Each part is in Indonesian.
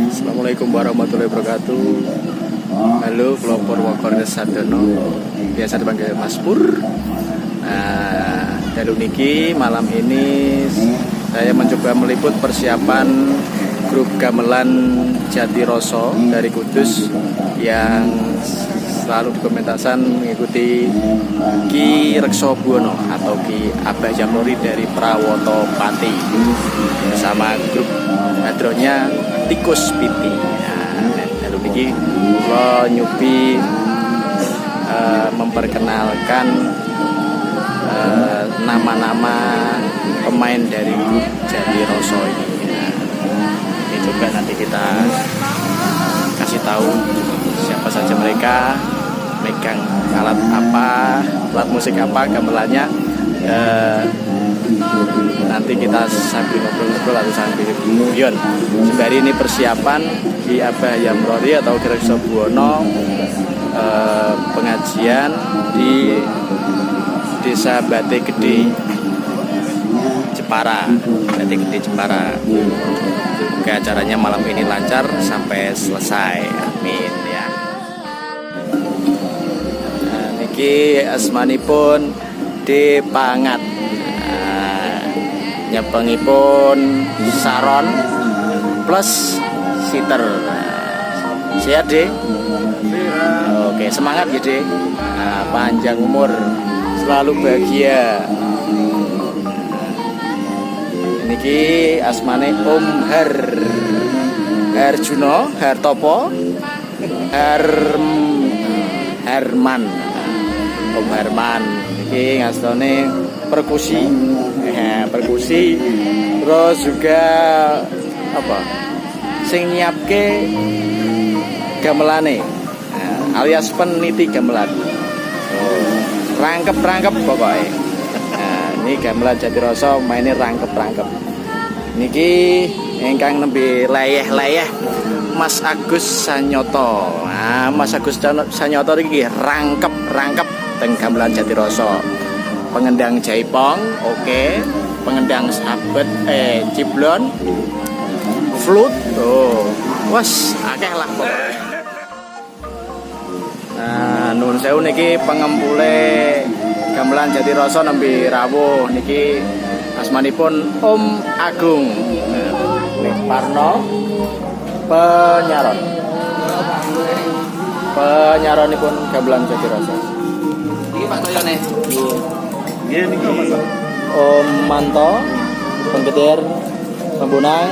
Assalamualaikum warahmatullahi wabarakatuh. Halo, kelompok Purwokerto Sadono, biasa dipanggil Mas Pur. Dalu niki malam ini saya mencoba meliput persiapan grup gamelan Jatiroso dari Kudus yang selalu dokumentasan mengikuti Ki Rekso Buwono atau Ki Abah Jamlori dari Prawoto Pati bersama grup hadronya Tikus Piti. Lalu niki kula nyupi memperkenalkan nama-nama pemain dari grup Jatiroso ini. Ini coba nanti kita kasih tahu siapa saja mereka, megang alat apa, alat musik apa, gamelannya. Nanti kita sambil ngobrol-ngobrol atau sambil guyon. Sembari ini persiapan di Abah Jamlori atau Ki Rekso Buwono, pengajian di Desa Bate Gede Jepara. Bate Gede Jepara. Semoga acaranya malam ini lancar sampai selesai. Amin ya. Niki asmanipun Depangat. Nyepengipun Saron plus Siter. Sehat deh. Oke, semangat ya deh. Panjang umur, selalu bahagia. Niki asmane Om Harjuno Hartopo Herman. Om Herman niki ngastone perkusi. Perkusi, terus juga apa? Sing nyiapke gamelane, alias peniti gamelan. Rangkep pokoknya. Ini gamelan Jatiroso mainnya rangkep. Niki ingkang nembe layeh-layeh Mas Agus Sanyoto. Mas Agus Sanyoto iki rangkep teng gamelan Jatiroso. Pengendang jaipong, oke. Pengendang sabet, ciblon, flute, wes akeh lah pokoknya. Nuwun sewu niki pengempule gamelan Jatiroso nembe rawuh niki asmanipun Om Agung Parno penyaronipun gamelan Jatiroso. Iki Pak Toyone. Nggih niki Om Manto penggeder pembunang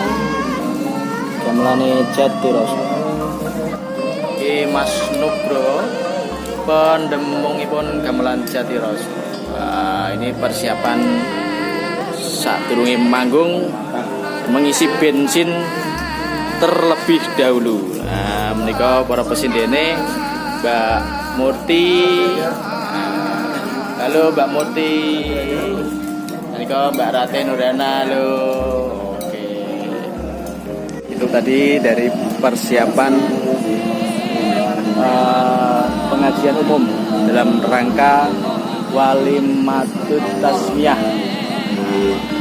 gamelane Jatiroso. Iki Mas Nugro pendemungipun gamelan Jatiroso. Ini persiapan sadurunge manggung mengisi bensin terlebih dahulu. Menika para pesindene Mbak Murti. Halo Mbak Murti. Menika Mbak Rate Nurdana. Halo. Oke. Itu tadi dari persiapan pengajian umum dalam rangka Walimatut Tasmiyah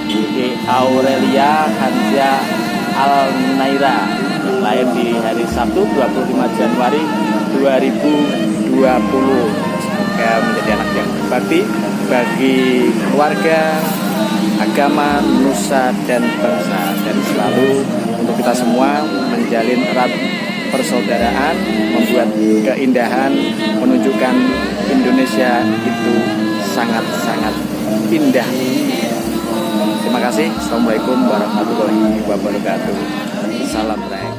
di Aurelia Hansia Al-Naira yang lahir di hari Sabtu 25 Januari 2020. Semoga menjadi anak yang berbakti bagi keluarga, agama, nusa dan bangsa, dan selalu untuk kita semua menjalin erat persaudaraan, membuat keindahan, menunjukkan Indonesia itu sangat-sangat indah. Terima kasih. Assalamualaikum warahmatullahi wabarakatuh. Salam baik.